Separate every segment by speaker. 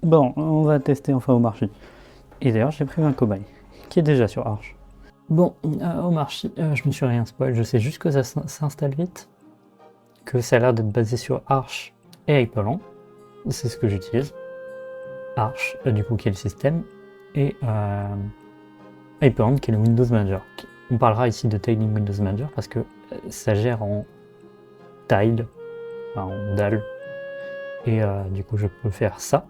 Speaker 1: Bon, on va tester enfin au marché. Et d'ailleurs, j'ai pris un cobaye qui est déjà sur Arch. Bon, au marché, je me suis rien spoil, je sais juste que ça s'installe vite, que ça a l'air d'être basé sur Arch et Hyperland. C'est ce que j'utilise. Arch, du coup, qui est le système, et Hyperland, qui est le Windows Manager. On parlera ici de Tiling Windows Manager parce que ça gère en tile, enfin en dalle, et du coup, je peux faire ça.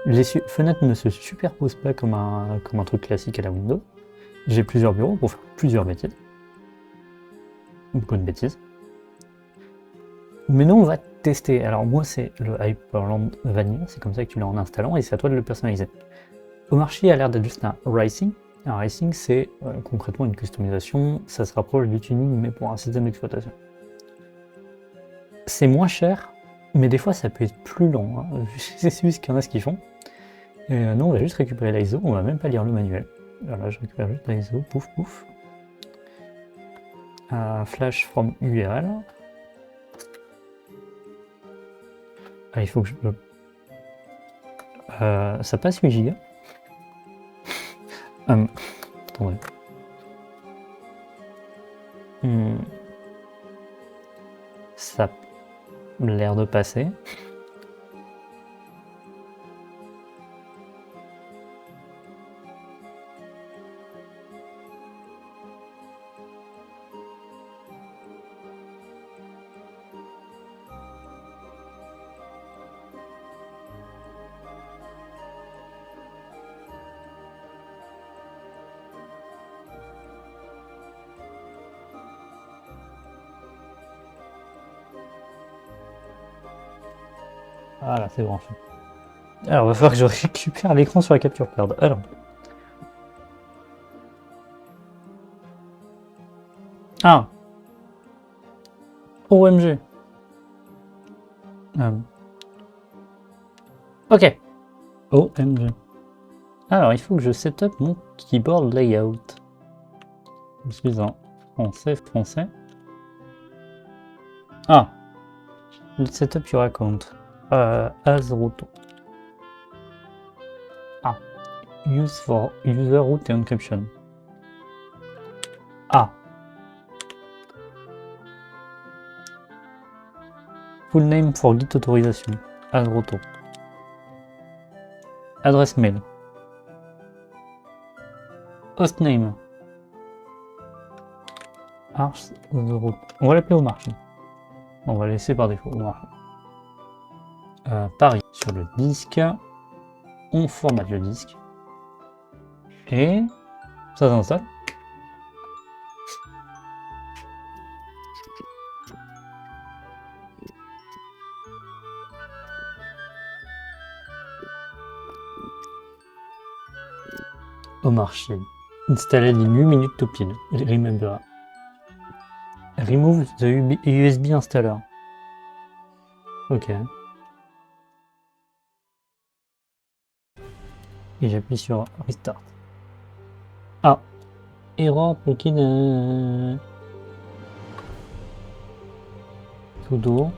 Speaker 1: Les fenêtres ne se superposent pas comme un truc classique à la Windows. J'ai plusieurs bureaux pour faire plusieurs bêtises. Beaucoup de bêtises. Mais nous, on va tester. Alors moi, c'est le Hyperland Vanilla, c'est comme ça que tu l'as en installant, et c'est à toi de le personnaliser. Au marché, il a l'air d'être juste un Racing. Un Racing, c'est concrètement une customisation, ça se rapproche du tuning, mais pour un système d'exploitation. C'est moins cher, mais des fois, ça peut être plus lent. Hein. C'est juste qu'il y en a ce qu'ils font. Et nous, on va juste récupérer l'ISO, on va même pas lire le manuel. Voilà, je récupère juste l'ISO, pouf pouf. Flash from URL. Ah, il faut que je... ça passe 8 Go. Attendez. Ça a l'air de passer. Voilà, c'est branché. Alors, il va falloir que je récupère l'écran sur la capture card. Alors. Ah. OMG. Ok. OMG. Alors, il faut que je setup mon keyboard layout. Je suis en français. Ah. Let's setup your account. As root. Ah. Use for user root and encryption. Ah. Full name for Git authorization. As root. Adresse mail. Hostname. Arch the root. On va l'appeler au marché. On va laisser par défaut au marché. Paris sur le disque. On formate le disque. Et ça s'installe. Au marché. Installer les 8 minutes to pile. Remember. Remove the USB installer. Ok. Et j'appuie sur Restart. Ah. Error plugin. Sudo.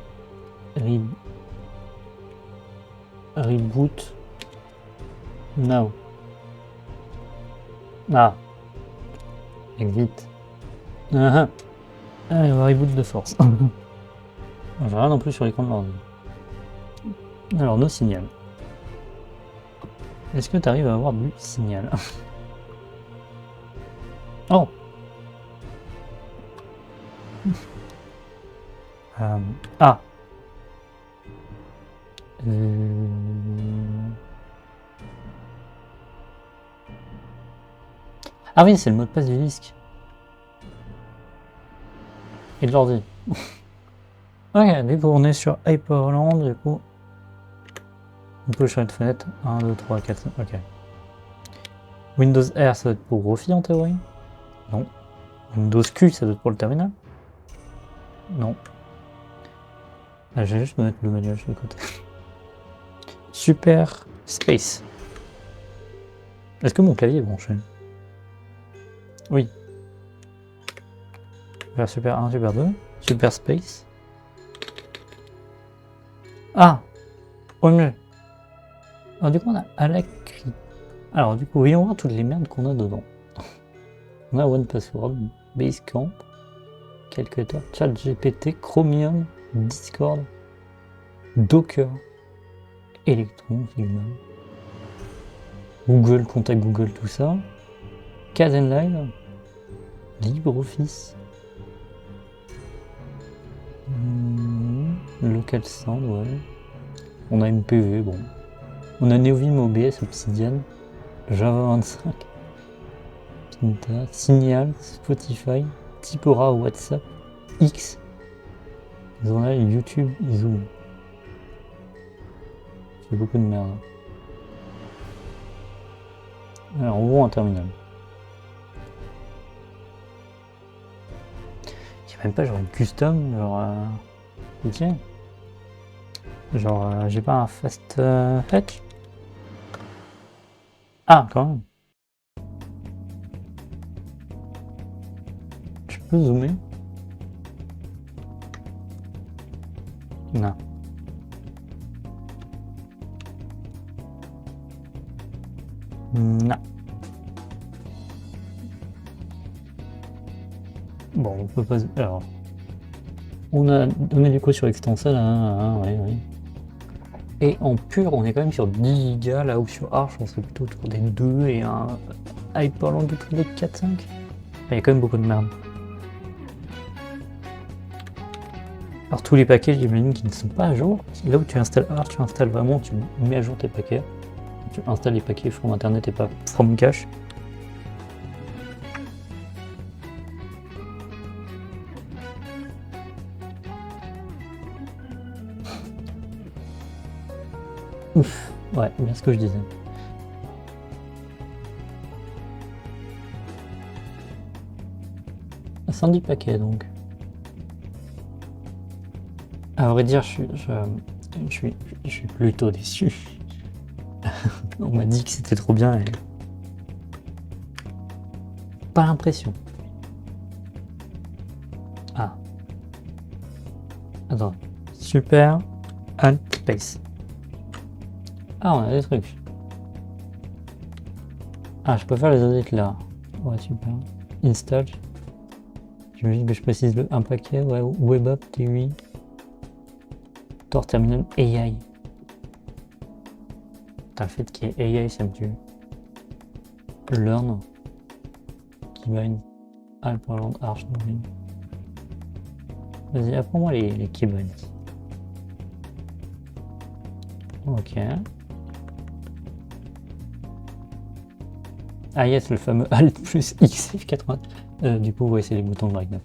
Speaker 1: Reboot. Now. Ah. Exit. Ah. Allez, on va reboot de force. J'ai rien non plus sur l'écran de l'ordi. Alors, nos signal. Est-ce que tu arrives à avoir du signal? Oh. Ah. Ah oui, c'est le mot de passe du disque. Et de l'ordi. Ok, du coup on est sur Hyperland, du coup. On peut changer de fenêtre. 1, 2, 3, 4, 5, ok. Windows R, ça doit être pour Rofi en théorie. Non. Windows Q, ça doit être pour le terminal. Non. Ah, je vais juste me mettre le manuel sur le côté. Super Space. Est-ce que mon clavier est branché? Oui. Vers Super 1, Super 2. Super Space. Ah! Oh mieux. Alors du coup on a Alacri. Alors du coup voyons voir toutes les merdes qu'on a dedans. On a OnePassword, Basecamp, Calculator, ChatGPT, Chromium, Discord, Docker, Electron, Figma, Google, Contact Google, tout ça, Kdenlive, LibreOffice, Local Sound, ouais. On a MPV, bon. On a Neovim, OBS, Obsidian, Java 25, Pinta, Signal, Spotify, Typora, WhatsApp, X. Ils ont là YouTube, Zoom. C'est beaucoup de merde. Alors, on voit un terminal. Il n'y a même pas genre une custom, genre. Ok. Genre, j'ai pas un fast fetch. Ah, quand même. Tu peux zoomer? Non. Non. Bon, on peut pas. Alors. On a donné du coup sur Extensal, oui, oui. Et en pur, on est quand même sur 10 Go, là où sur Arch, on serait plutôt autour des 2 et un Hyperland autour des 4-5. Il y a quand même beaucoup de merde. Alors tous les paquets, j'imagine, qui ne sont pas à jour. Là où tu installes Arch, tu installes vraiment, tu mets à jour tes paquets. Tu installes les paquets from internet et pas from cache. Ouf, ouais, bien ce que je disais. À 110 paquets donc. À vrai dire, je suis plutôt déçu. On m'a dit que c'était trop bien et... Pas l'impression. Ah. Attends. Super Alt Space. Ah, on a des trucs. Ah, je peux faire les audits là. Ouais, super. Install. J'imagine que je précise un paquet. Ouais, Web App, TUI. Tor Terminal AI. Putain, le fait qu'il y ait AI, ça me tue. Learn. Keybinds. Alphaland, Arch, Moving. Vas-y, apprends-moi les keybinds. Ok. Ah yes, le fameux Alt plus X F80. Du coup, ouais, c'est les boutons de Breakneck.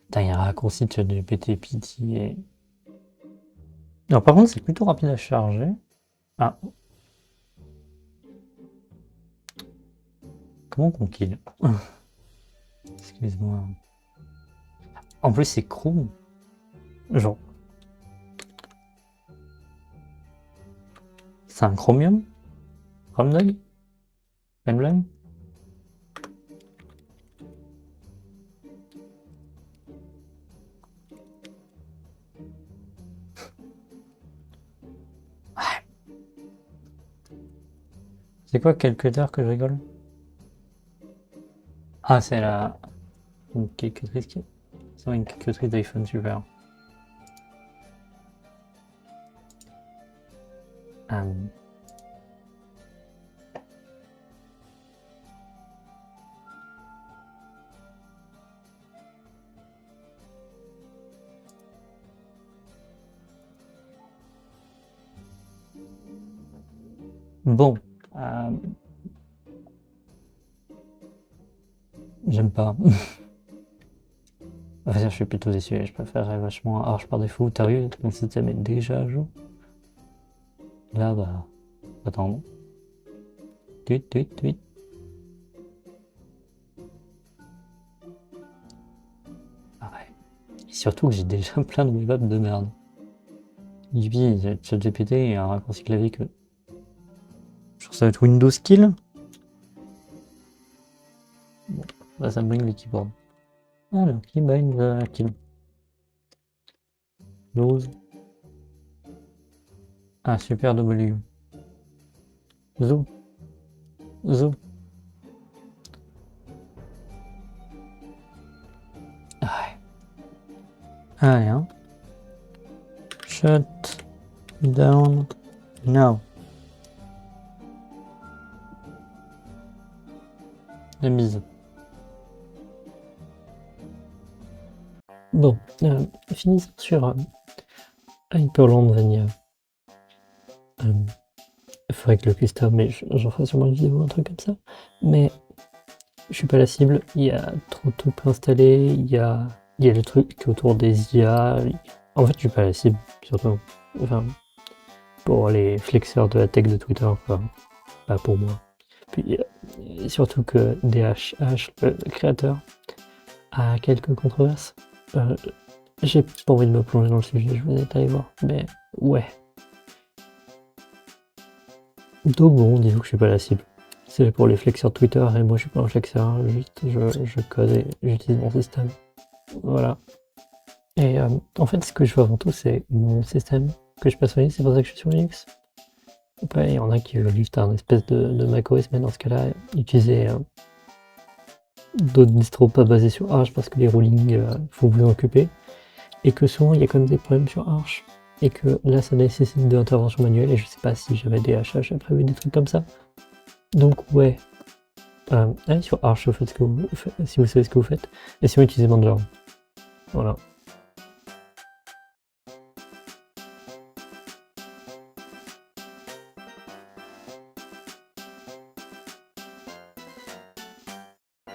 Speaker 1: Putain, il y a un raccourci de ChatGPT pitié. Non, par contre, c'est plutôt rapide à charger. Ah. Comment qu'on kill? Excuse-moi. En plus, c'est Chrome. Genre. C'est un Chromium? Chromedog? Timeline? C'est quoi calculateur que je rigole? Ah, c'est une calculatrice qui... C'est une calculatrice d'iPhone, super. Bon. J'aime pas. Enfin, je suis plutôt déçu, je préférerais vachement Arch par défaut. T'as vu, ton système est déjà à jour. Là, bah, attends. Tweet. Ah ouais. Et surtout que j'ai déjà plein de web apps de merde. Yibi, ChatGPT et un raccourci clavier que... Je trouve ça va être Windows Kill. Bon, là ça me bring les keyboards. Alors, qui bind qui 12. Ah, super W. Zo. Zo. Ah, allez, hein. Shut down now. La mise. Bon, finissons sur Hyperland Vanilla. Il faudrait que le custom, mais j'en ferai sûrement une vidéo ou un truc comme ça. Mais je suis pas la cible, il y a trop de trucs préinstallés, il y a le truc autour des IA. En fait, je suis pas la cible, surtout. Enfin, pour les flexeurs de la tech de Twitter, enfin, pas pour moi. Puis surtout que DHH, le créateur, a quelques controverses. J'ai pas envie de me plonger dans le sujet, je vous ai allé voir, mais ouais. Donc bon, disons que je suis pas la cible. C'est pour les flexeurs de Twitter et moi je suis pas un flexeur, juste je code et j'utilise mon système. Voilà. Et en fait, ce que je veux avant tout, c'est mon système que je passe sur Linux, c'est pour ça que je suis sur Linux. Après, il y en a qui veulent juste un espèce de macOS, mais dans ce cas-là, utiliser d'autres distros pas basés sur Arch parce que les roulings, faut vous en occuper. Et que souvent, il y a quand même des problèmes sur Arch. Et que là, ça nécessite de l'intervention manuelle, et je sais pas si j'avais des HH, j'ai prévu des trucs comme ça. Donc, ouais. Allez sur Arch, si vous savez ce que vous faites. Et si vous utilisez Manjaro. Voilà.